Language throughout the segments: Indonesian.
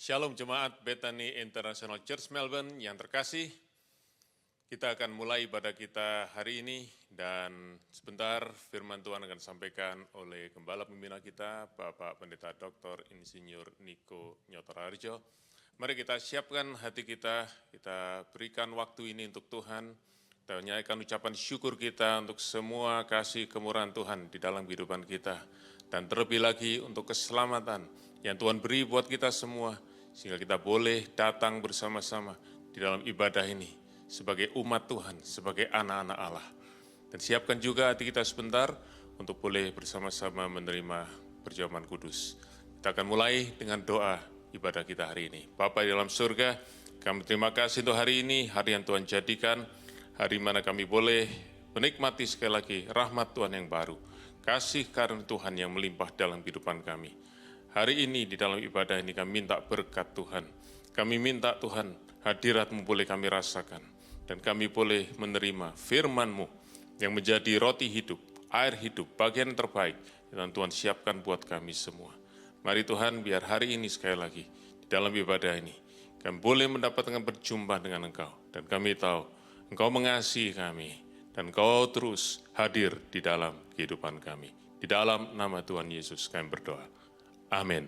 Shalom Jemaat Bethany International Church Melbourne yang terkasih, kita akan mulai ibadah kita hari ini dan sebentar firman Tuhan akan disampaikan oleh Gembala Pembina kita, Bapak Pendeta Dr. Insinyur Niko Nyotorharjo. Mari kita siapkan hati kita berikan waktu ini untuk Tuhan, kita nyanyikan ucapan syukur kita untuk semua kasih kemurahan Tuhan di dalam kehidupan kita, dan terlebih lagi untuk keselamatan yang Tuhan beri buat kita semua, sehingga kita boleh datang bersama-sama di dalam ibadah ini sebagai umat Tuhan, sebagai anak-anak Allah. Dan siapkan juga hati kita sebentar untuk boleh bersama-sama menerima perjamuan kudus. Kita akan mulai dengan doa ibadah kita hari ini. Bapa di dalam surga, kami terima kasih untuk hari ini, hari yang Tuhan jadikan, hari mana kami boleh menikmati sekali lagi rahmat Tuhan yang baru, kasih karunia Tuhan yang melimpah dalam kehidupan kami. Hari ini di dalam ibadah ini kami minta berkat Tuhan. Kami minta Tuhan hadirat-Mu boleh kami rasakan. Dan kami boleh menerima firman-Mu yang menjadi roti hidup, air hidup, bagian terbaik yang Tuhan siapkan buat kami semua. Mari Tuhan biar hari ini sekali lagi di dalam ibadah ini kami boleh mendapatkan berjumpa dengan Engkau. Dan kami tahu Engkau mengasihi kami dan Engkau terus hadir di dalam kehidupan kami. Di dalam nama Tuhan Yesus kami berdoa. Amin.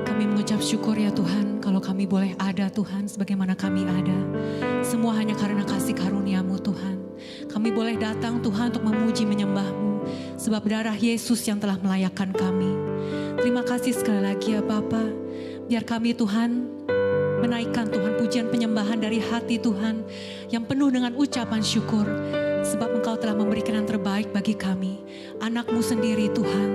Kami mengucap syukur ya Tuhan, kalau kami boleh ada Tuhan sebagaimana kami ada. Semua hanya karena kasih karunia-Mu Tuhan. Kami boleh datang Tuhan untuk memuji menyembah-Mu, sebab darah Yesus yang telah melayakkan kami. Terima kasih sekali lagi ya Bapa. Biar kami Tuhan menaikkan Tuhan pujian penyembahan dari hati Tuhan yang penuh dengan ucapan syukur, sebab Engkau telah memberikan yang terbaik bagi kami, anak-Mu sendiri Tuhan,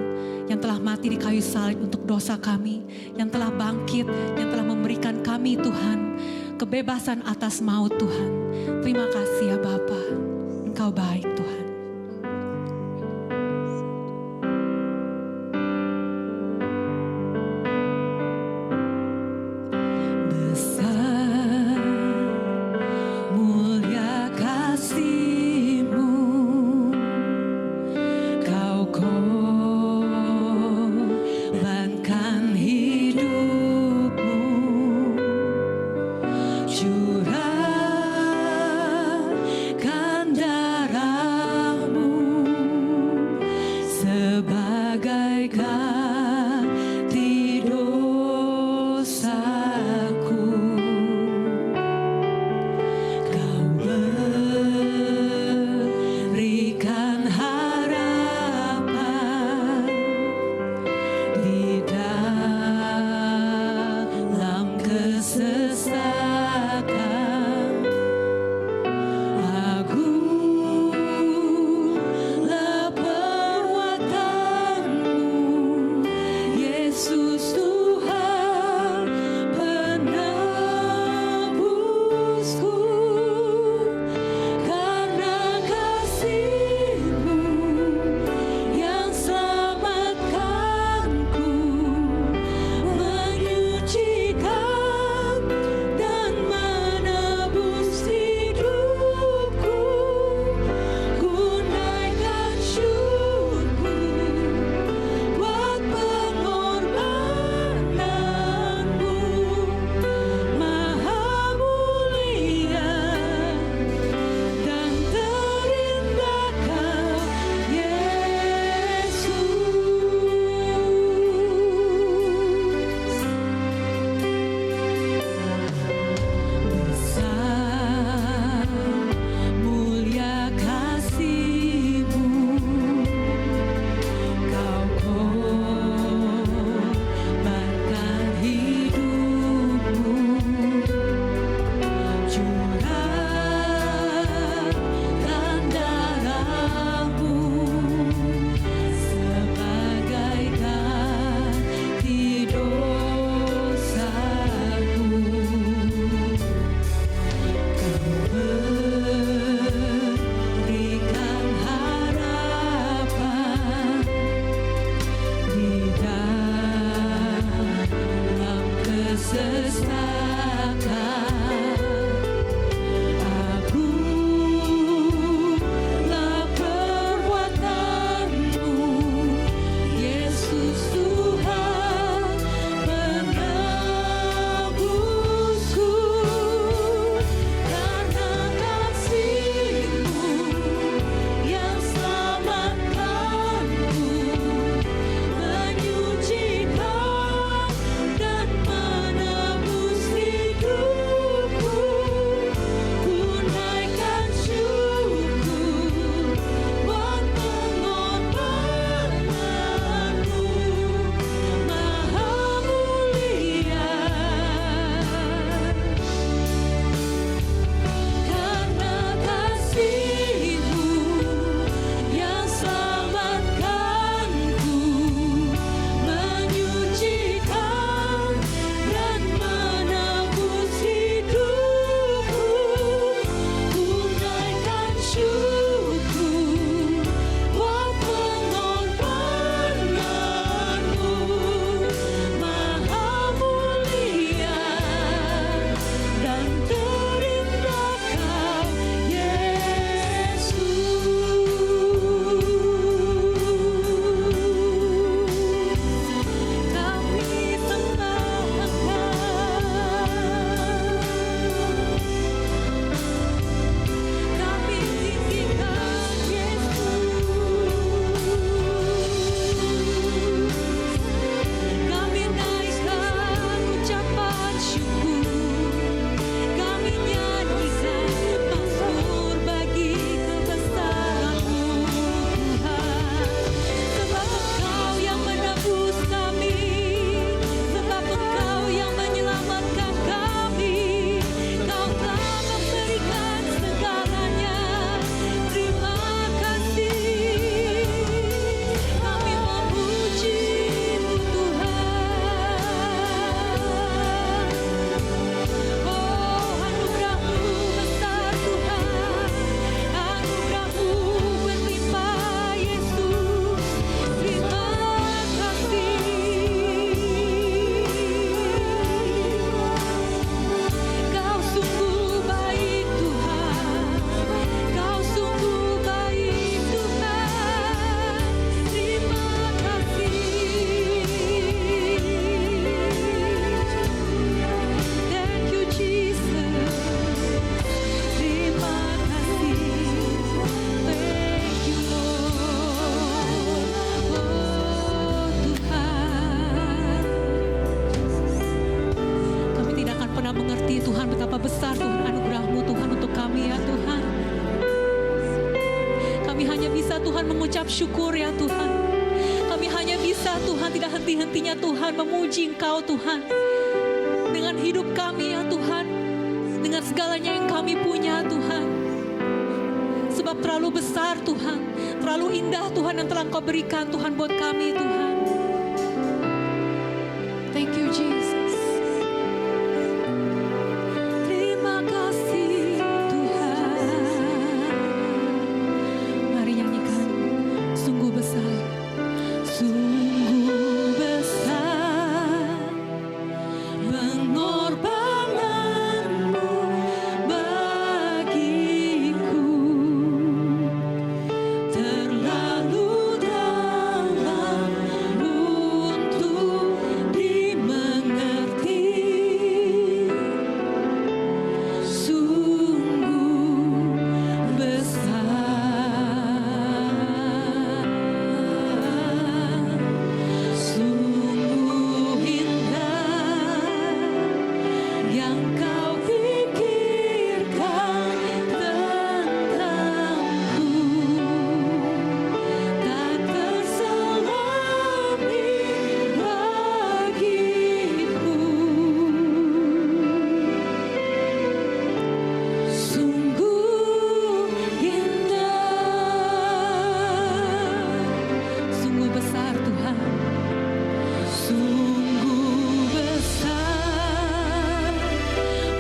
yang telah mati di kayu salib untuk dosa kami, yang telah bangkit, yang telah memberikan kami Tuhan kebebasan atas maut Tuhan. Terima kasih ya Bapa, Engkau baik Tuhan. Perbuatanmu Tuhan betapa besar Tuhan anugerah-Mu Tuhan untuk kami ya Tuhan. Kami hanya bisa Tuhan mengucap syukur ya Tuhan. Kami hanya bisa Tuhan tidak henti-hentinya Tuhan memuji Engkau Tuhan. Dengan hidup kami ya Tuhan. Dengan segalanya yang kami punya Tuhan. Sebab terlalu besar Tuhan. Terlalu indah Tuhan yang telah Engkau berikan Tuhan buat kami Tuhan. Thank you Jesus. Terima kasih Tuhan. Mari nyanyikan. Sungguh besar. Sungguh besar pengorbananmu bagiku, terlalu dalam untuk dimengerti. Sungguh besar, sungguh indah yang kau pikirkan tentangku, tak terselami bagiku. Sungguh indah, sungguh besar Tuhan. Sungguh besar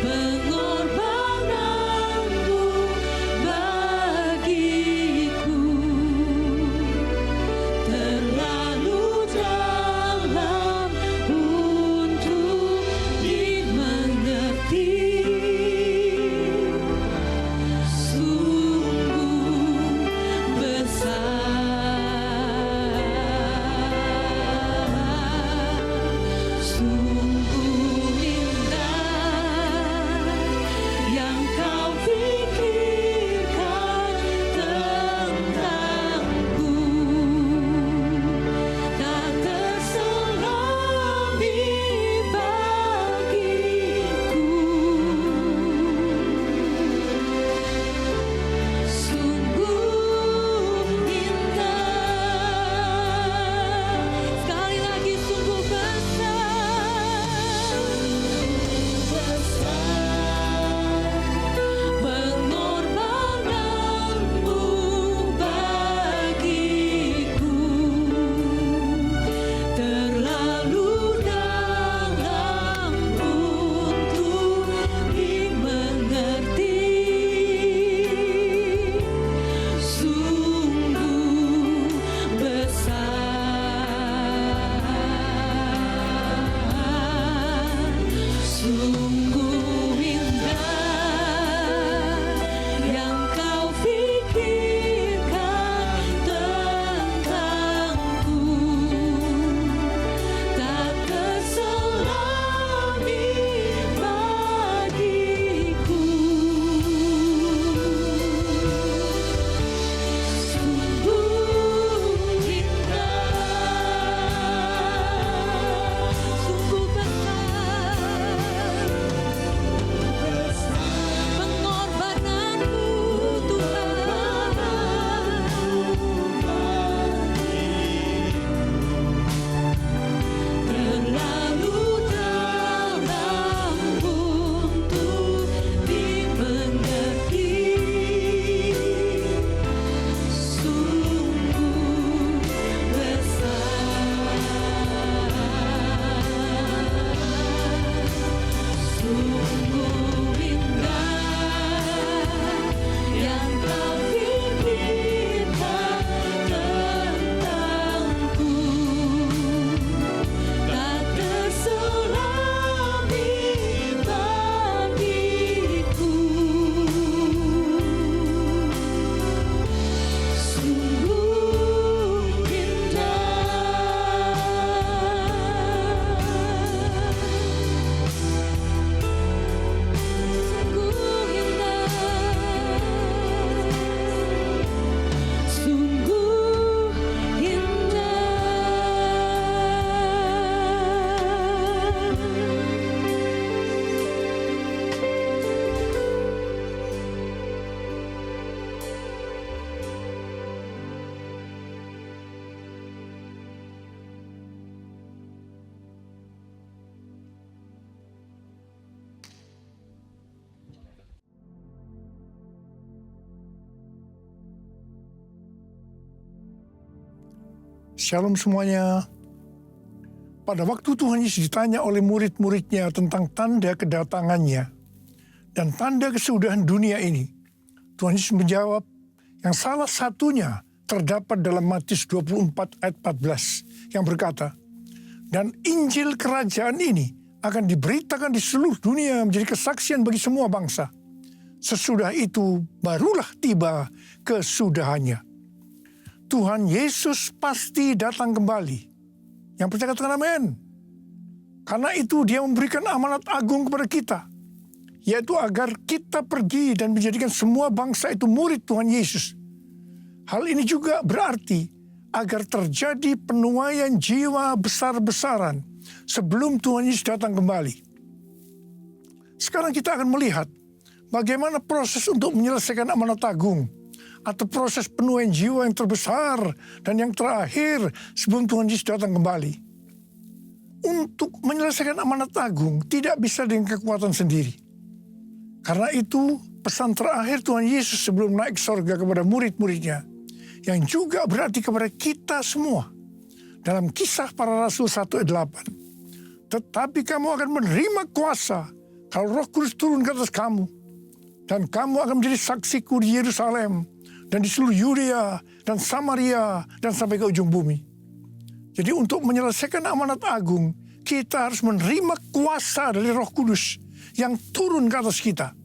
pengorbananmu bagiku, terlalu dalam untuk dimengerti. Sungguh besar, sungguh indah yang kau pikirkan tentangku, tak terselami bagiku. Sungguh indah, sekali lagi sungguh besar Shalom semuanya. Pada waktu Tuhan Yesus ditanya oleh murid-muridnya tentang tanda kedatangannya dan tanda kesudahan dunia ini, Tuhan Yesus menjawab yang salah satunya terdapat dalam Matius 24 ayat 14 yang berkata, dan Injil kerajaan ini akan diberitakan di seluruh dunia menjadi kesaksian bagi semua bangsa. Sesudah itu barulah tiba kesudahannya. Tuhan Yesus pasti datang kembali. Yang percaya katakan amin. Karena itu dia memberikan amanat agung kepada kita, yaitu agar kita pergi dan menjadikan semua bangsa itu murid Tuhan Yesus. Hal ini juga berarti agar terjadi penuaian jiwa besar-besaran sebelum Tuhan Yesus datang kembali. Sekarang kita akan melihat bagaimana proses untuk menyelesaikan amanat agung atau proses penuaian jiwa yang terbesar dan yang terakhir sebelum Tuhan Yesus datang kembali. Untuk menyelesaikan amanat agung tidak bisa dengan kekuatan sendiri. Karena itu pesan terakhir Tuhan Yesus sebelum naik ke sorga kepada murid-muridnya, yang juga berarti kepada kita semua, dalam Kisah Para Rasul 1 ayat 8. Tetapi kamu akan menerima kuasa kalau Roh Kudus turun ke atas kamu, dan kamu akan menjadi saksiku di Yerusalem dan di seluruh Yudea dan Samaria dan sampai ke ujung bumi. Jadi untuk menyelesaikan amanat agung, kita harus menerima kuasa dari Roh Kudus yang turun ke atas kita.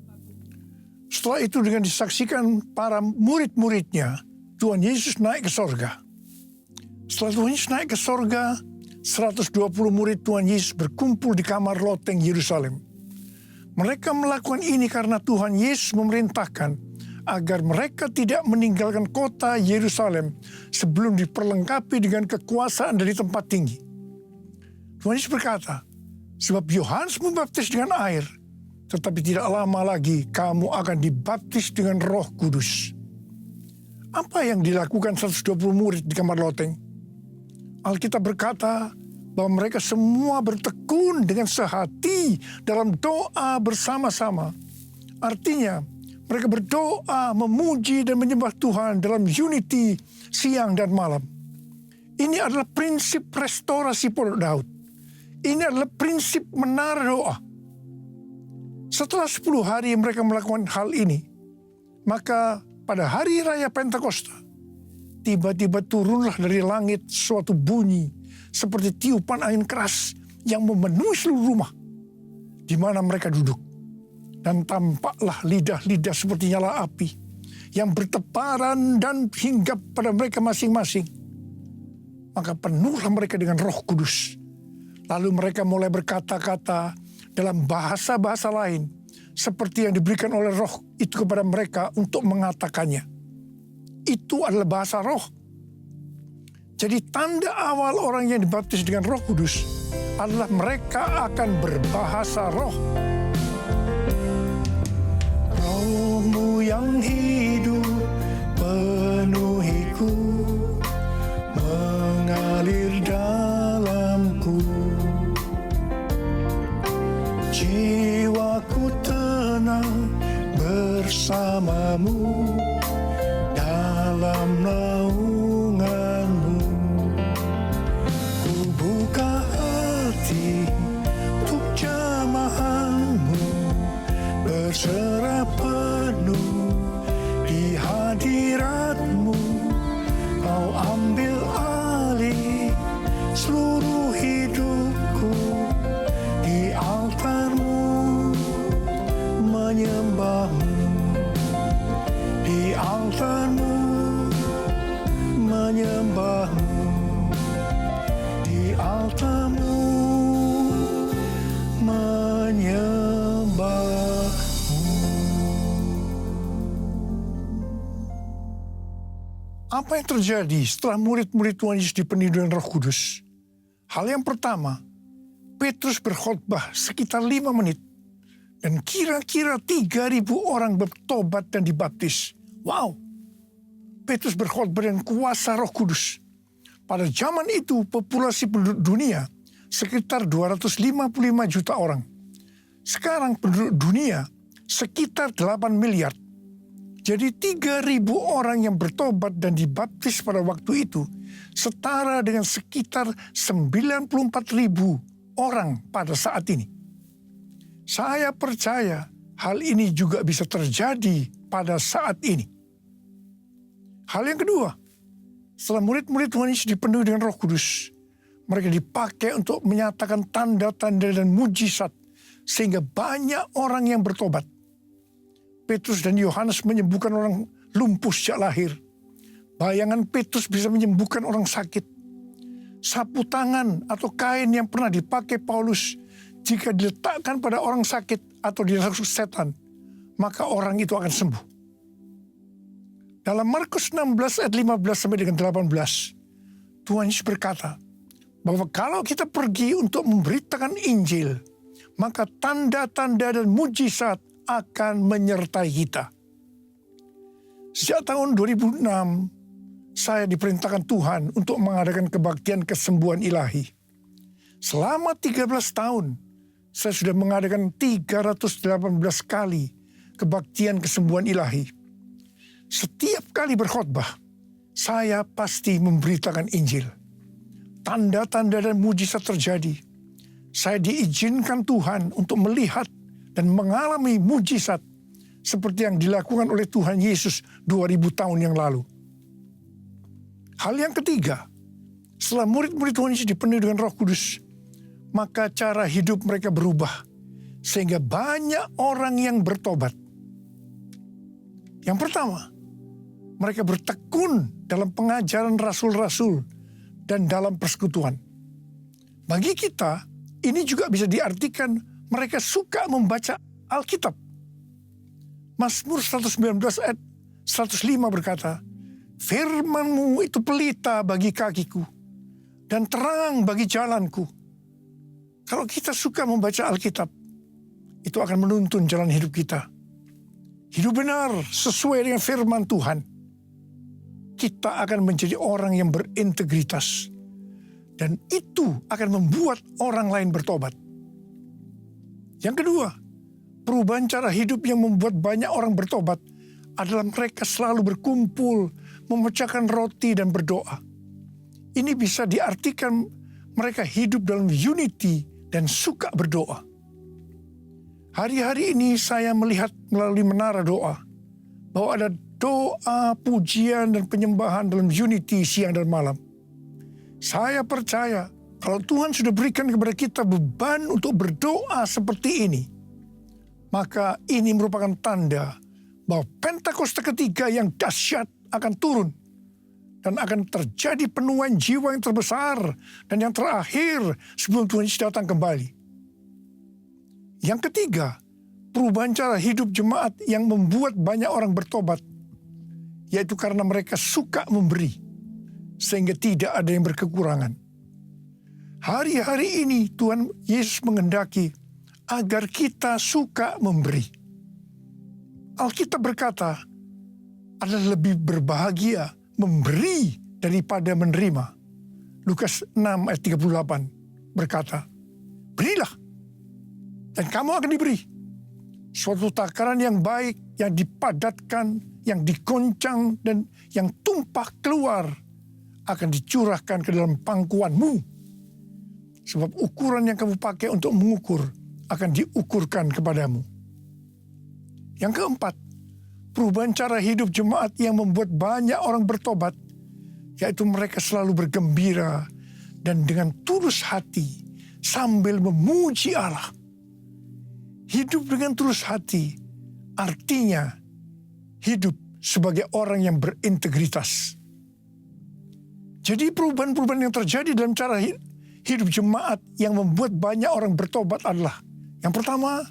Setelah itu dengan disaksikan para murid-muridnya, Tuhan Yesus naik ke sorga. Setelah Tuhan Yesus naik ke sorga, 120 murid Tuhan Yesus berkumpul di kamar loteng Yerusalem. Mereka melakukan ini karena Tuhan Yesus memerintahkan agar mereka tidak meninggalkan kota Yerusalem sebelum diperlengkapi dengan kekuasaan dari tempat tinggi. Tuhan Yesus berkata, sebab Yohanes membaptis dengan air, tetapi tidak lama lagi kamu akan dibaptis dengan Roh Kudus. Apa yang dilakukan 120 murid di kamar loteng? Alkitab berkata bahwa mereka semua bertekun dengan sehati dalam doa bersama-sama. Artinya, mereka berdoa, memuji dan menyembah Tuhan dalam unity siang dan malam. Ini adalah prinsip restorasi Pondok Daud. Ini adalah prinsip menara doa. Setelah 10 hari mereka melakukan hal ini, maka pada hari raya Pentakosta, tiba-tiba turunlah dari langit suatu bunyi seperti tiupan angin keras yang memenuhi seluruh rumah di mana mereka duduk. Dan tampaklah lidah-lidah seperti nyala api yang bertebaran dan hinggap pada mereka masing-masing. Maka penuhlah mereka dengan Roh Kudus. Lalu mereka mulai berkata-kata dalam bahasa-bahasa lain seperti yang diberikan oleh Roh itu kepada mereka untuk mengatakannya. Itu adalah bahasa Roh. Jadi tanda awal orang yang dibaptis dengan Roh Kudus adalah mereka akan berbahasa roh. Roh-Mu yang hidup penuhiku, mengalir dalamku. Jiwaku tenang bersamamu dalam naunganmu. Ku buka hati untuk jamahanmu, berserah penuh di hadiratmu. Kau ambil alih seluruh hidupku, di altarmu menyembahmu, di altarmu menyembahmu, di altarmu menyembahmu. Apa yang terjadi setelah murid-murid Tuhan Yesus dipenuhi dengan Roh Kudus? Hal yang pertama, Petrus berkhotbah sekitar 5 menit. Dan kira-kira 3.000 orang bertobat dan dibaptis. Wow! Petrus berkhotbah dengan kuasa Roh Kudus. Pada zaman itu populasi penduduk dunia sekitar 255 juta orang. Sekarang penduduk dunia sekitar 8 miliar. Jadi 3.000 orang yang bertobat dan dibaptis pada waktu itu setara dengan sekitar 94.000 orang pada saat ini. Saya percaya hal ini juga bisa terjadi pada saat ini. Hal yang kedua, setelah murid-murid Tuhan Yesus dipenuhi dengan Roh Kudus, mereka dipakai untuk menyatakan tanda-tanda dan mujizat sehingga banyak orang yang bertobat. Petrus dan Yohanes menyembuhkan orang lumpuh sejak lahir. Bayangan Petrus bisa menyembuhkan orang sakit. Sapu tangan atau kain yang pernah dipakai Paulus, jika diletakkan pada orang sakit atau dirasuk setan, maka orang itu akan sembuh. Dalam Markus 16 ayat 15 sampai dengan 18, Tuhan Yesus berkata bahwa kalau kita pergi untuk memberitakan Injil, maka tanda-tanda dan mujizat akan menyertai kita. Sejak tahun 2006, saya diperintahkan Tuhan untuk mengadakan kebaktian kesembuhan ilahi. Selama 13 tahun, saya sudah mengadakan 318 kali kebaktian kesembuhan ilahi. Setiap kali berkhotbah, saya pasti memberitakan Injil. Tanda-tanda dan mujizat terjadi. Saya diizinkan Tuhan untuk melihat dan mengalami mujizat seperti yang dilakukan oleh Tuhan Yesus 2000 tahun yang lalu. Hal yang ketiga, setelah murid-murid Tuhan Yesus dipenuhi dengan Roh Kudus, maka cara hidup mereka berubah sehingga banyak orang yang bertobat. Yang pertama, mereka bertekun dalam pengajaran rasul-rasul dan dalam persekutuan. Bagi kita, ini juga bisa diartikan mereka suka membaca Alkitab. Mazmur 119 ayat 105 berkata, "Firman-Mu itu pelita bagi kakiku dan terang bagi jalanku." Kalau kita suka membaca Alkitab, itu akan menuntun jalan hidup kita. Hidup benar sesuai dengan firman Tuhan. Kita akan menjadi orang yang berintegritas. Dan itu akan membuat orang lain bertobat. Yang kedua, perubahan cara hidup yang membuat banyak orang bertobat adalah mereka selalu berkumpul, memecahkan roti dan berdoa. Ini bisa diartikan mereka hidup dalam unity dan suka berdoa. Hari-hari ini saya melihat melalui menara doa bahwa ada doa, pujian, dan penyembahan dalam unity siang dan malam. Saya percaya kalau Tuhan sudah berikan kepada kita beban untuk berdoa seperti ini, maka ini merupakan tanda bahwa Pentakosta ketiga yang dahsyat akan turun dan akan terjadi penuaian jiwa yang terbesar dan yang terakhir sebelum Tuhan Yesus datang kembali. Yang ketiga, perubahan cara hidup jemaat yang membuat banyak orang bertobat, yaitu karena mereka suka memberi, sehingga tidak ada yang berkekurangan. Hari-hari ini Tuhan Yesus menghendaki agar kita suka memberi. Alkitab berkata, adalah lebih berbahagia memberi daripada menerima. Lukas 6 ayat 38 berkata, "Berilah, dan kamu akan diberi. Suatu takaran yang baik, yang dipadatkan, yang dikoncang, dan yang tumpah keluar akan dicurahkan ke dalam pangkuanmu. Sebab ukuran yang kamu pakai untuk mengukur akan diukurkan kepadamu." Yang keempat, perubahan cara hidup jemaat yang membuat banyak orang bertobat, yaitu mereka selalu bergembira dan dengan tulus hati sambil memuji Allah. Hidup dengan tulus hati artinya hidup sebagai orang yang berintegritas. Jadi perubahan-perubahan yang terjadi dalam cara hidup jemaat yang membuat banyak orang bertobat adalah, yang pertama,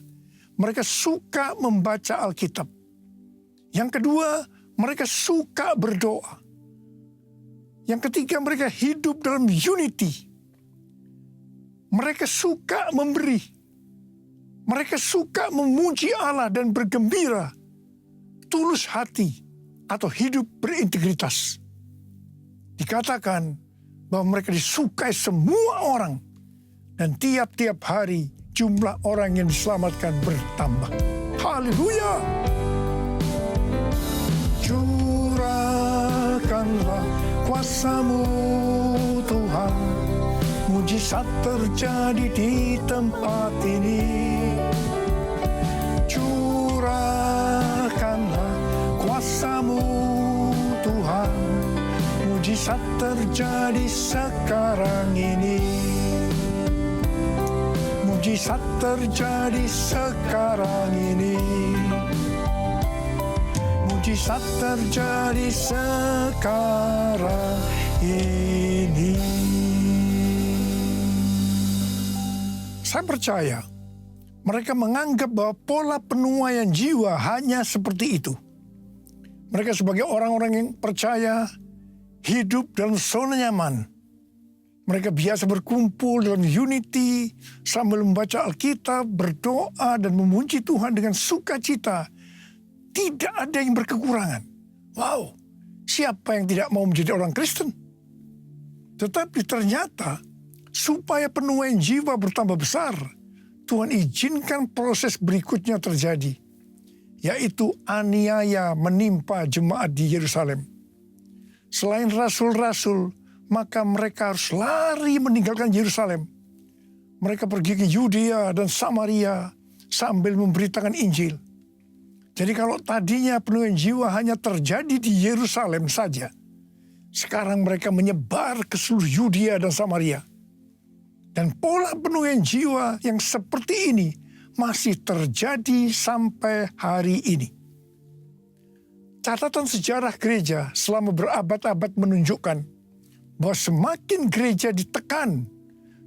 mereka suka membaca Alkitab. Yang kedua, mereka suka berdoa. Yang ketiga, mereka hidup dalam unity. Mereka suka memberi. Mereka suka memuji Allah dan bergembira, tulus hati, atau hidup berintegritas. Dikatakan bahwa mereka disukai semua orang, dan tiap-tiap hari jumlah orang yang diselamatkan bertambah. Haleluya! Curahkanlah kuasa-Mu Tuhan, mujizat terjadi di tempat ini. Curahkanlah kuasa-Mu Tuhan, mujizat terjadi sekarang ini. Mujizat terjadi sekarang ini. Mujizat terjadi sekarang ini. Saya percaya mereka menganggap bahwa pola penuaian jiwa hanya seperti itu. Mereka sebagai orang-orang yang percaya hidup dalam zona nyaman. Mereka biasa berkumpul dalam unity sambil membaca Alkitab, berdoa dan memuji Tuhan dengan sukacita. Tidak ada yang berkekurangan. Wow, siapa yang tidak mau menjadi orang Kristen? Tetapi ternyata supaya penuaian jiwa bertambah besar, Tuhan izinkan proses berikutnya terjadi, yaitu aniaya menimpa jemaat di Yerusalem. Selain rasul-rasul, maka mereka harus lari meninggalkan Yerusalem. Mereka pergi ke Yudea dan Samaria sambil memberitakan Injil. Jadi kalau tadinya penuaian jiwa hanya terjadi di Yerusalem saja, sekarang mereka menyebar ke seluruh Yudea dan Samaria. Dan pola penuaian jiwa yang seperti ini masih terjadi sampai hari ini. Catatan sejarah gereja selama berabad-abad menunjukkan bahwa semakin gereja ditekan,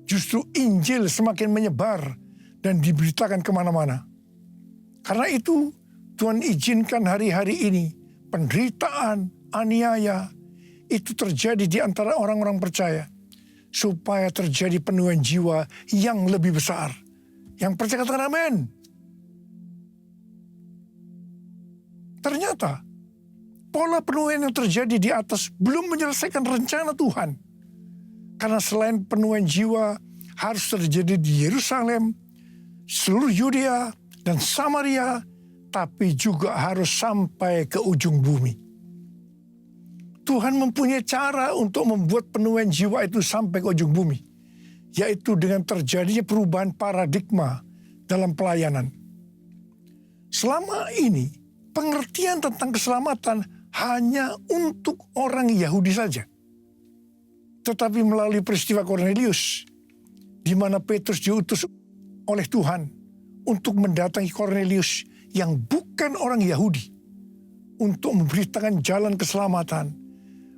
justru Injil semakin menyebar dan diberitakan kemana-mana. Karena itu, Tuhan izinkan hari-hari ini penderitaan, aniaya, itu terjadi di antara orang-orang percaya. Supaya terjadi penuaian jiwa yang lebih besar. Yang percaya katakan amin. Ternyata, pola penuaian yang terjadi di atas belum menyelesaikan rencana Tuhan. Karena selain penuaian jiwa harus terjadi di Yerusalem, seluruh Yudea dan Samaria, tapi juga harus sampai ke ujung bumi. Tuhan mempunyai cara untuk membuat penuaian jiwa itu sampai ke ujung bumi, yaitu dengan terjadinya perubahan paradigma dalam pelayanan. Selama ini, pengertian tentang keselamatan hanya untuk orang Yahudi saja. Tetapi melalui peristiwa Kornelius, di mana Petrus diutus oleh Tuhan untuk mendatangi Kornelius yang bukan orang Yahudi, untuk memberitakan jalan keselamatan,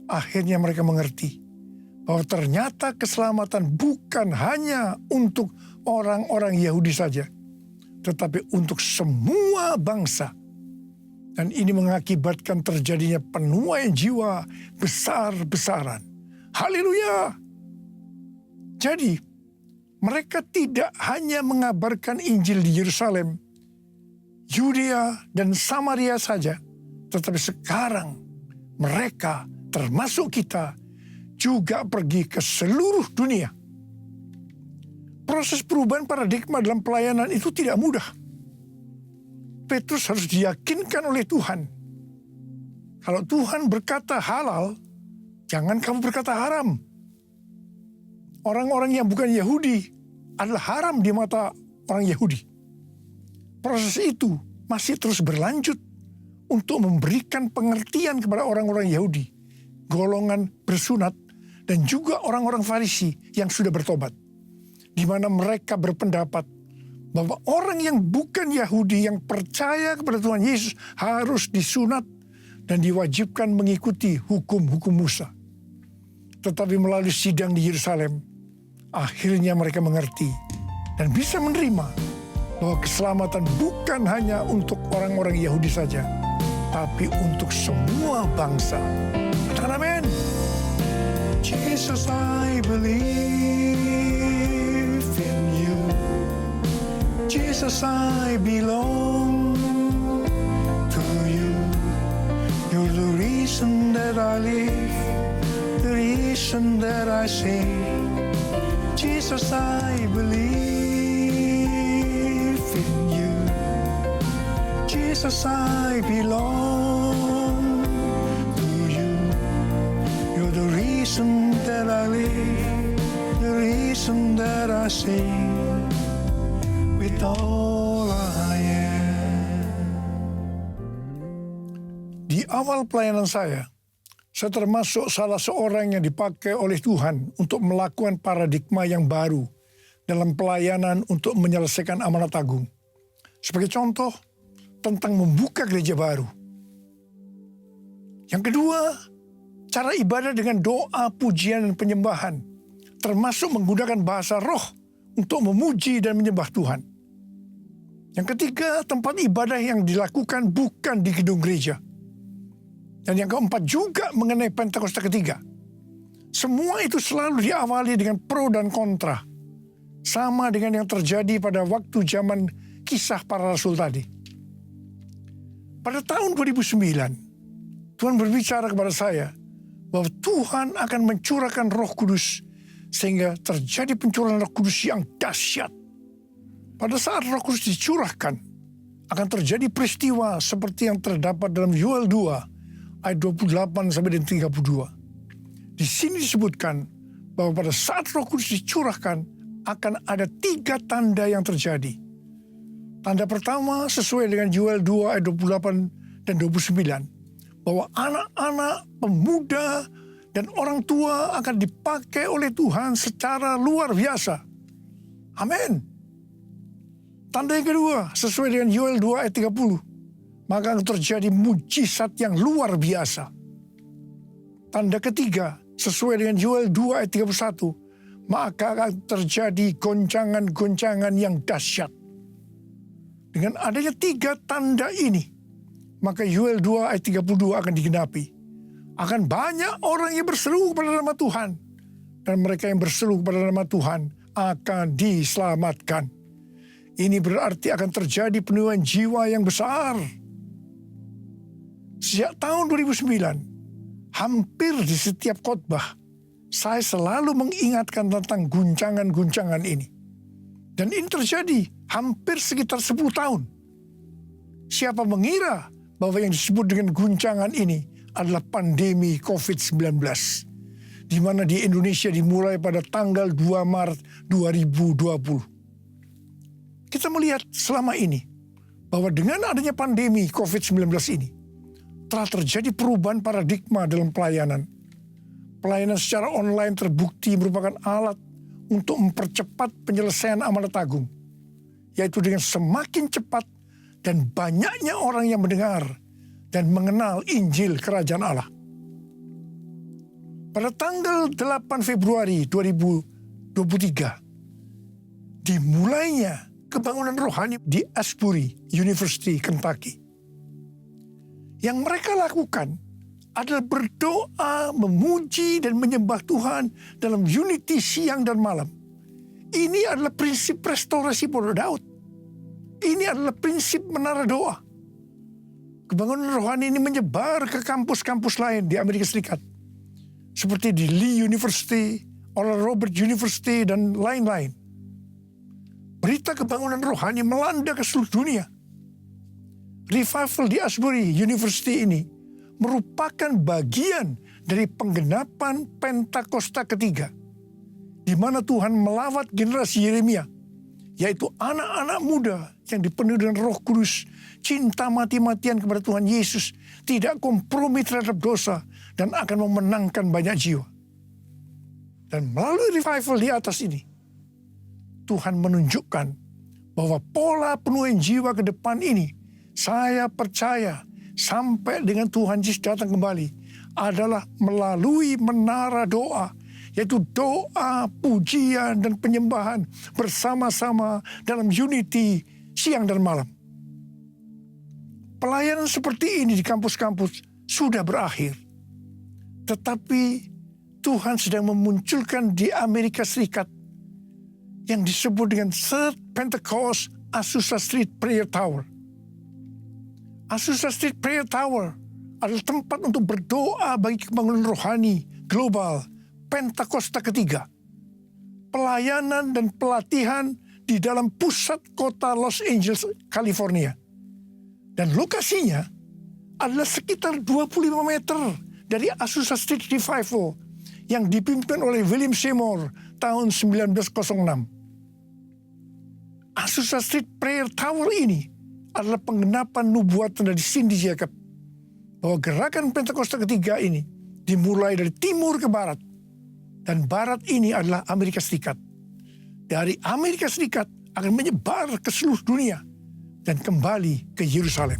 akhirnya mereka mengerti bahwa ternyata keselamatan bukan hanya untuk orang-orang Yahudi saja, tetapi untuk semua bangsa. Dan ini mengakibatkan terjadinya penuaian jiwa besar-besaran. Haleluya! Jadi, mereka tidak hanya mengabarkan Injil di Yerusalem, Yudea dan Samaria saja, tetapi sekarang mereka, termasuk kita, juga pergi ke seluruh dunia. Proses perubahan paradigma dalam pelayanan itu tidak mudah. Petrus harus diyakinkan oleh Tuhan. Kalau Tuhan berkata halal, jangan kamu berkata haram. Orang-orang yang bukan Yahudi adalah haram di mata orang Yahudi. Proses itu masih terus berlanjut untuk memberikan pengertian kepada orang-orang Yahudi, golongan bersunat, dan juga orang-orang Farisi yang sudah bertobat. Di mana mereka berpendapat bahwa orang yang bukan Yahudi yang percaya kepada Tuhan Yesus harus disunat dan diwajibkan mengikuti hukum-hukum Musa. Tetapi melalui sidang di Yerusalem, akhirnya mereka mengerti dan bisa menerima bahwa keselamatan bukan hanya untuk orang-orang Yahudi saja, tapi untuk semua bangsa. Katakan amin. Jesus, I believe in you. Jesus, I belong to you. You're the reason that I live, the reason that I sing. Jesus, I believe in you. Jesus, I belong to you. You're the reason senterali, dari senderasi, with all I am. Di awal pelayanan saya termasuk salah seorang yang dipakai oleh Tuhan untuk melakukan paradigma yang baru dalam pelayanan untuk menyelesaikan amanat agung. Sebagai contoh, tentang membuka gereja baru. Yang kedua, cara ibadah dengan doa, pujian, dan penyembahan, termasuk menggunakan bahasa roh untuk memuji dan menyembah Tuhan. Yang ketiga, tempat ibadah yang dilakukan bukan di gedung gereja. Dan yang keempat juga mengenai Pentakosta ketiga. Semua itu selalu diawali dengan pro dan kontra. Sama dengan yang terjadi pada waktu zaman kisah para rasul tadi. Pada tahun 2009, Tuhan berbicara kepada saya bahwa Tuhan akan mencurahkan Roh Kudus sehingga terjadi pencurahan Roh Kudus yang dahsyat. Pada saat Roh Kudus dicurahkan, akan terjadi peristiwa seperti yang terdapat dalam Yoel 2 ayat 28 sampai dengan 32. Di sini disebutkan bahwa pada saat Roh Kudus dicurahkan akan ada 3 tanda yang terjadi. Tanda pertama sesuai dengan Yoel 2 ayat 28 dan 29, bahwa anak-anak, pemuda, dan orang tua akan dipakai oleh Tuhan secara luar biasa. Amin. Tanda yang kedua sesuai dengan Yoel 2 ayat 30, maka akan terjadi mujizat yang luar biasa. Tanda ketiga sesuai dengan Yoel 2 ayat 31, maka akan terjadi goncangan-goncangan yang dahsyat. Dengan adanya 3 tanda ini, maka Yoel 2 ayat 32 akan digenapi. Akan banyak orang yang berseru kepada nama Tuhan, dan mereka yang berseru kepada nama Tuhan akan diselamatkan. Ini berarti akan terjadi penuaian jiwa yang besar. Sejak tahun 2009, hampir di setiap khotbah, saya selalu mengingatkan tentang guncangan-guncangan ini. Dan ini terjadi hampir sekitar 10 tahun. Siapa mengira bahwa yang disebut dengan guncangan ini adalah pandemi COVID-19, di mana di Indonesia dimulai pada tanggal 2 Maret 2020. Kita melihat selama ini bahwa dengan adanya pandemi COVID-19 ini, telah terjadi perubahan paradigma dalam pelayanan. Pelayanan secara online terbukti merupakan alat untuk mempercepat penyelesaian amanat agung, yaitu dengan semakin cepat dan banyaknya orang yang mendengar dan mengenal Injil Kerajaan Allah. Pada tanggal 8 Februari 2023, dimulainya kebangunan rohani di Asbury University, Kentucky. Yang mereka lakukan adalah berdoa, memuji, dan menyembah Tuhan dalam unity siang dan malam. Ini adalah prinsip restorasi Pondok Daud. Ini adalah prinsip menara doa. Kebangunan rohani ini menyebar ke kampus-kampus lain di Amerika Serikat, seperti di Lee University, Oral Roberts University, dan lain-lain. Berita kebangunan rohani melanda ke seluruh dunia. Revival di Asbury University ini merupakan bagian dari penggenapan Pentakosta ketiga, di mana Tuhan melawat generasi Yeremia, yaitu anak-anak muda yang dipenuhi dengan Roh Kudus, cinta mati-matian kepada Tuhan Yesus, tidak kompromi terhadap dosa, dan akan memenangkan banyak jiwa. Dan melalui revival di atas ini, Tuhan menunjukkan bahwa pola penuaian jiwa ke depan ini, saya percaya sampai dengan Tuhan Yesus datang kembali, adalah melalui menara doa, yaitu doa, pujian, dan penyembahan bersama-sama dalam unity siang dan malam. Pelayanan seperti ini di kampus-kampus sudah berakhir. Tetapi Tuhan sedang memunculkan di Amerika Serikat yang disebut dengan Third Pentecost Azusa Street Prayer Tower. Azusa Street Prayer Tower adalah tempat untuk berdoa bagi kebangunan rohani global Pentakosta ketiga. Pelayanan dan pelatihan di dalam pusat kota Los Angeles, California. Dan lokasinya adalah sekitar 25 meter dari Azusa Street Revival yang dipimpin oleh William Seymour tahun 1906. Azusa Street Prayer Tower ini adalah penggenapan nubuatan dari Cindy Jacob bahwa gerakan Pentakosta ketiga ini dimulai dari timur ke barat, dan barat ini adalah Amerika Serikat. Dari Amerika Serikat akan menyebar ke seluruh dunia dan kembali ke Yerusalem.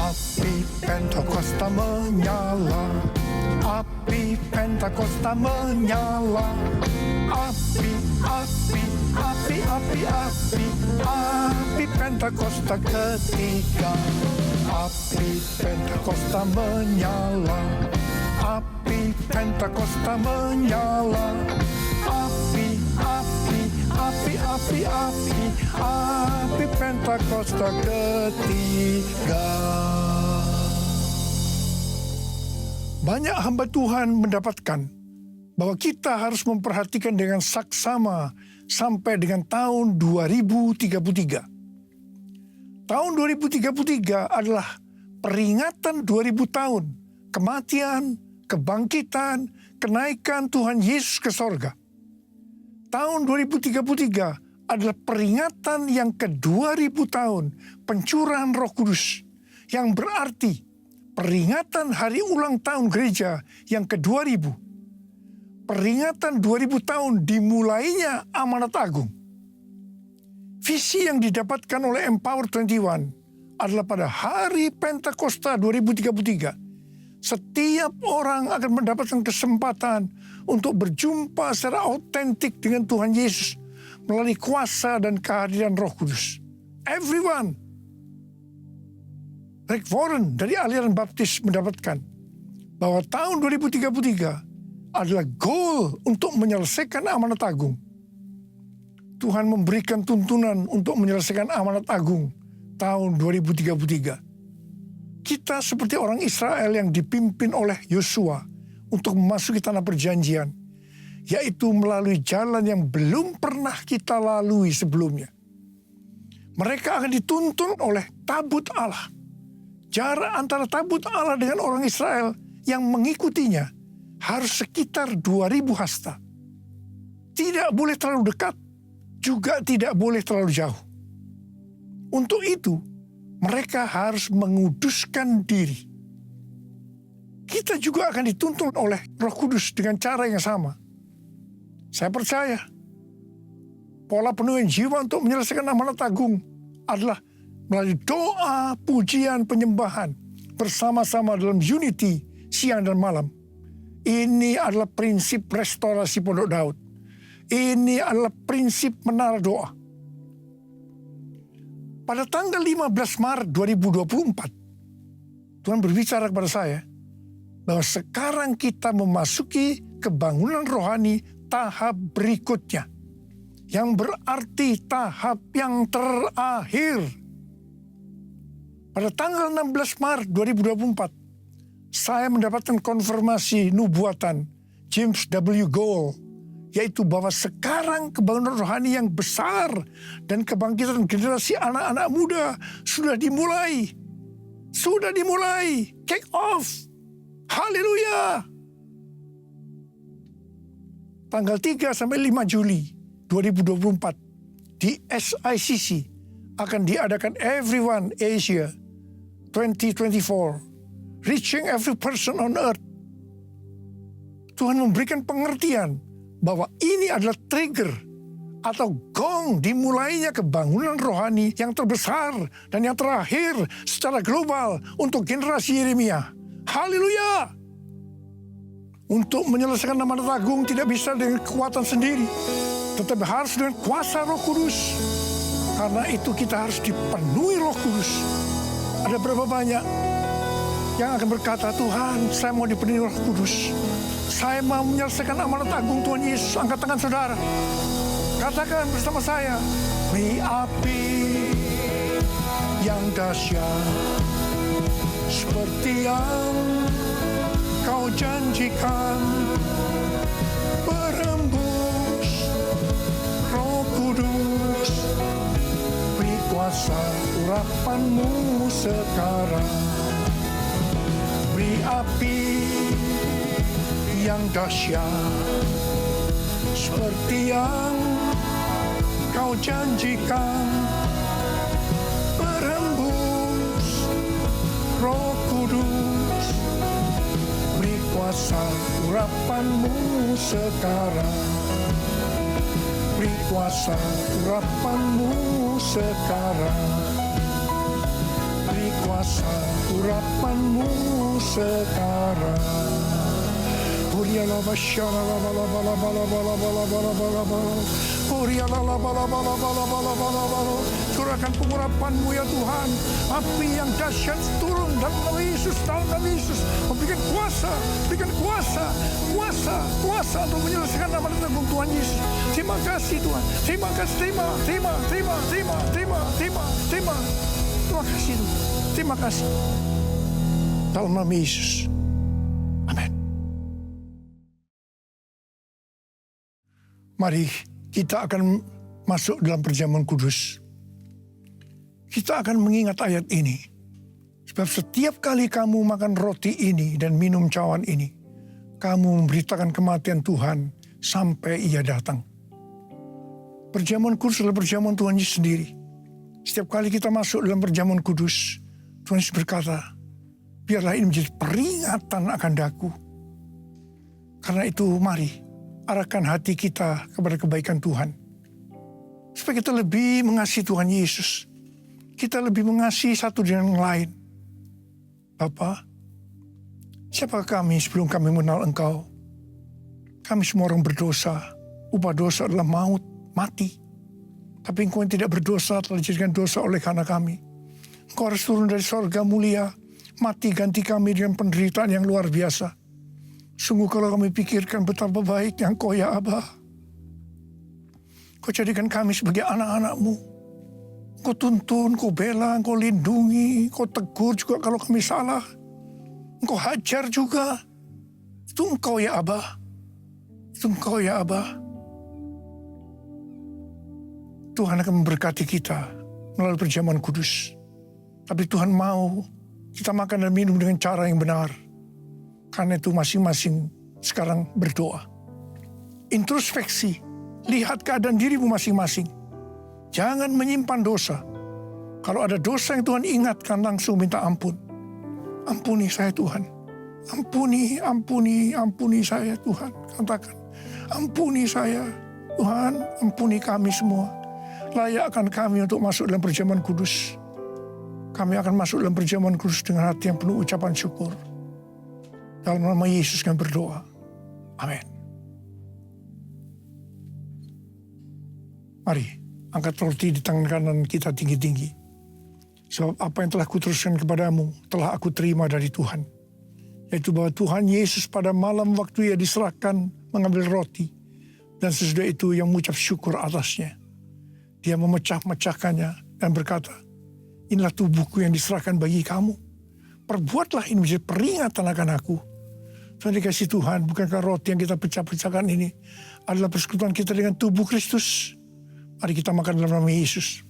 Api Pentakosta menyala, api Pentakosta menyala, api, api, api, api, api, api Pentakosta ketiga, api Pentakosta menyala, api Pentakosta menyala, api, api, api, api, api, api Pentakosta ketiga. Banyak hamba Tuhan mendapatkan bahwa kita harus memperhatikan dengan saksama sampai dengan tahun 2033. Tahun 2033 adalah peringatan 2000 tahun kematian, kebangkitan, kenaikan Tuhan Yesus ke sorga. Tahun 2033 adalah peringatan yang ke-2000 tahun pencurahan Roh Kudus, yang berarti peringatan hari ulang tahun gereja yang ke-2000. Peringatan 2000 tahun dimulainya amanat agung. Visi yang didapatkan oleh Empower 21 adalah pada hari Pentakosta 2033, setiap orang akan mendapatkan kesempatan untuk berjumpa secara autentik dengan Tuhan Yesus melalui kuasa dan kehadiran Roh Kudus. Everyone. Rick Warren dari aliran Baptis mendapatkan bahwa tahun 2033 adalah goal untuk menyelesaikan amanat agung. Tuhan memberikan tuntunan untuk menyelesaikan amanat agung tahun 2033. Kita seperti orang Israel yang dipimpin oleh Yosua untuk memasuki tanah perjanjian, yaitu melalui jalan yang belum pernah kita lalui sebelumnya. Mereka akan dituntun oleh tabut Allah. Jarak antara tabut Allah dengan orang Israel yang mengikutinya harus sekitar 2000 hasta. Tidak boleh terlalu dekat, juga tidak boleh terlalu jauh. Untuk itu, mereka harus menguduskan diri. Kita juga akan dituntun oleh Roh Kudus dengan cara yang sama. Saya percaya, pola penuhan jiwa untuk menyelesaikan amanat agung adalah melalui doa, pujian, penyembahan bersama-sama dalam unity siang dan malam. Ini adalah prinsip restorasi Pondok Daud. Ini adalah prinsip menara doa. Pada tanggal 15 Maret 2024, Tuhan berbicara kepada saya bahwa sekarang kita memasuki kebangunan rohani tahap berikutnya, yang berarti tahap yang terakhir. Pada tanggal 16 Maret 2024, saya mendapatkan konfirmasi nubuatan James W. Gould, yaitu bahwa sekarang kebangunan rohani yang besar dan kebangkitan generasi anak-anak muda sudah dimulai. Sudah dimulai. Kick off. Haleluya. Tanggal 3 sampai 5 Juli 2024 di SICC akan diadakan Everyone Asia 2024, Reaching Every Person on Earth. Tuhan memberikan pengertian bahwa ini adalah trigger atau gong dimulainya kebangunan rohani yang terbesar dan yang terakhir secara global untuk generasi Yeremia. Haleluya! Untuk menyelesaikan amanat agung tidak bisa dengan kekuatan sendiri, tetapi harus dengan kuasa Roh Kudus. Karena itu kita harus dipenuhi Roh Kudus. Ada berapa banyak yang akan berkata, Tuhan, saya mau dipenuhi Roh Kudus. Saya mau menyelesaikan amanat agung Tuhan Yesus. Angkat tangan saudara. Katakan bersama saya. Beri api yang dahsyat seperti yang kau janjikan, berembus Roh Kudus, beri kuasa urapanmu sekarang. Beri api yang dahsyat, seperti yang kau janjikan, berhembus Roh Kudus, beri kuasa urapanmu sekarang, beri kuasa urapanmu sekarang, beri kuasa urapanmu sekarang. Curahkan pengurapan-Mu ya Tuhan, api yang dahsyat turun dalam nama Yesus, dalam nama Yesus. Berikan kuasa, kuasa untuk menyelesaikan nama dan tanggung Tuhan Yesus. Terima kasih Tuhan, terima kasih, terima kasih Tuhan, terima kasih. Dalam nama Yesus. Amin. Mari kita akan masuk dalam perjamuan kudus. Kita akan mengingat ayat ini. Sebab setiap kali kamu makan roti ini dan minum cawan ini, kamu memberitakan kematian Tuhan sampai Ia datang. Perjamuan kudus adalah perjamuan Tuhan Yesus sendiri. Setiap kali kita masuk dalam perjamuan kudus, Tuhan Yesus berkata, biarlah ini menjadi peringatan akan daku. Karena itu mari arahkan hati kita kepada kebaikan Tuhan. Supaya kita lebih mengasihi Tuhan Yesus. Kita lebih mengasihi satu dengan yang lain. Bapa, siapakah kami sebelum kami mengenal Engkau? Kami semua orang berdosa. Upah dosa adalah maut, mati. Tapi Engkau yang tidak berdosa telah dijadikan dosa oleh karena kami. Engkau harus turun dari sorga mulia, mati ganti kami dengan penderitaan yang luar biasa. Sungguh kalau kami pikirkan betapa baiknya Engkau ya Abah. Kau jadikan kami sebagai anak-anak-Mu. Kau tuntun, Kau bela, Kau lindungi, Kau tegur juga kalau kami salah. Kau hajar juga. Itu Engkau ya Abah. Itu Engkau ya Abah. Tuhan akan memberkati kita melalui perjamuan kudus. Tapi Tuhan mau kita makan dan minum dengan cara yang benar. Karena itu masing-masing sekarang berdoa. Introspeksi, lihat keadaan dirimu masing-masing. Jangan menyimpan dosa. Kalau ada dosa yang Tuhan ingatkan, langsung minta ampun. Ampuni saya Tuhan. Ampuni saya Tuhan. Katakan, ampuni saya Tuhan, ampuni kami semua. Layakkan kami untuk masuk dalam perjamuan kudus. Kami akan masuk dalam perjamuan kudus dengan hati yang penuh ucapan syukur. Dalam nama Yesus kami berdoa. Amin. Mari, angkat roti di tangan kanan kita tinggi-tinggi. Sebab apa yang telah kuteruskan kepadamu, telah aku terima dari Tuhan. Yaitu bahwa Tuhan Yesus pada malam waktu Ia diserahkan mengambil roti. Dan sesudah itu yang mengucap syukur atasnya. Dia memecah-mecahkannya dan berkata, inilah tubuhku yang diserahkan bagi kamu. Perbuatlah ini menjadi peringatan akan aku. Tuhan dikasih Tuhan, bukankah roti yang kita pecah-pecahkan ini adalah persekutuan kita dengan tubuh Kristus? Mari kita makan dalam nama Yesus.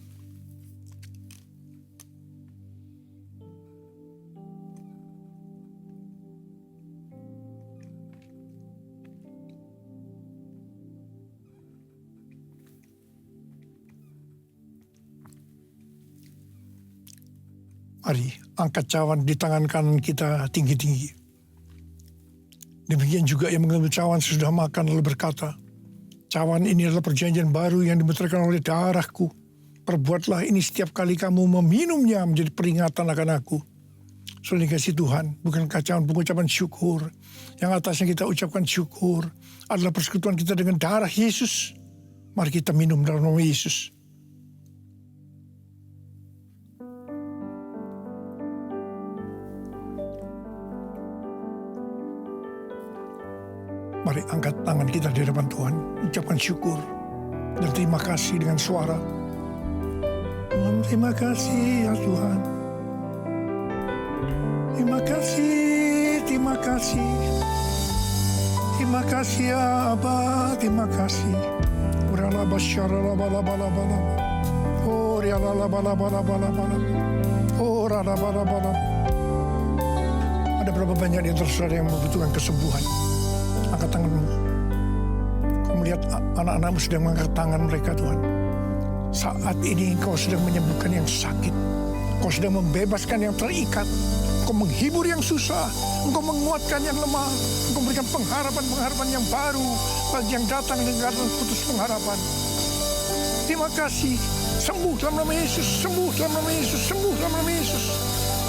Mari angkat cawan di tangan kanan kita tinggi-tinggi. Demikian juga yang mengambil cawan sesudah makan lalu berkata, cawan ini adalah perjanjian baru yang dibenarkan oleh darahku. Perbuatlah ini setiap kali kamu meminumnya menjadi peringatan akan aku. Saudara dikasih Tuhan, bukankah cawan pengucapan syukur? Yang atasnya kita ucapkan syukur adalah persekutuan kita dengan darah Yesus. Mari kita minum dalam nama Yesus. Mari angkat tangan kita di hadapan Tuhan, ucapkan syukur dan terima kasih dengan suara. Tuhan, terima kasih ya Tuhan. Terima kasih, terima kasih. Terima kasih ya Abah, terima kasih. Urala basyara bala bala bala. Oh, riala bala bala bala bala. Oh, rala bala bala. Ada Berapa banyak di antara saudara yang membutuhkan kesembuhan? Angkat tanganmu. Kau melihat anak-anakmu sedang mengangkat tangan mereka, Tuhan. Saat ini Engkau sedang menyembuhkan yang sakit. Engkau sedang membebaskan yang terikat. Engkau menghibur yang susah. Engkau menguatkan yang lemah. Engkau memberikan pengharapan-pengharapan yang baru bagi yang datang dengan putus pengharapan. Terima kasih. Sembuh dalam nama Yesus. Sembuh dalam nama Yesus. Sembuh dalam nama Yesus.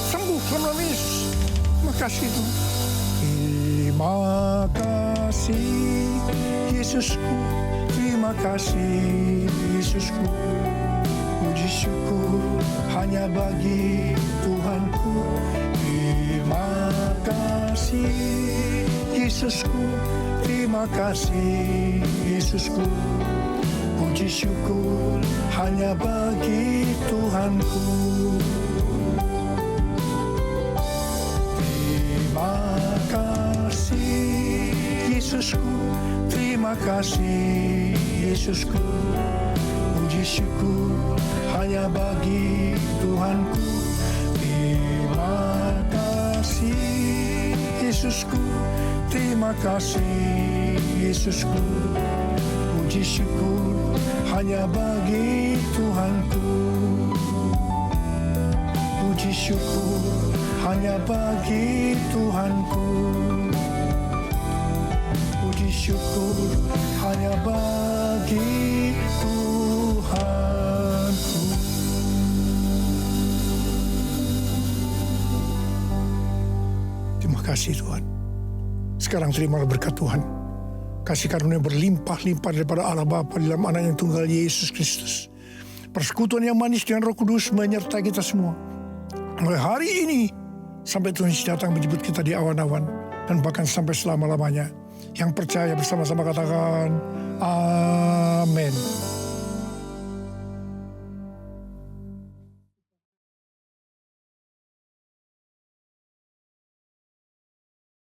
Sembuh dalam nama Yesus. Terima kasih Tuhan. Terima kasih Yesusku. Terima kasih Yesusku. Puji syukur hanya bagi Tuhanku. Terima kasih Yesusku. Terima kasih Yesusku. Puji syukur hanya bagi Tuhanku. Terima kasih Yesusku. Terima kasih Yesusku. Puji syukur hanya bagi Tuhanku. Terima kasih Yesusku. Terima kasih Yesusku. Puji syukur hanya bagi Tuhanku. Puji syukur hanya bagi Tuhanku. Puji syukur hanya bagi Tuhanku. Terima kasih Tuhan. Sekarang terimalah berkat Tuhan. Kasih karunia berlimpah-limpah daripada Allah Bapa di dalam Anak yang tunggal Yesus Kristus. Persekutuan yang manis dengan Roh Kudus menyertai kita semua. Mulai hari ini sampai Tuhan Yesus datang menjemput kita di awan-awan dan bahkan sampai selama-lamanya. Yang percaya bersama-sama katakan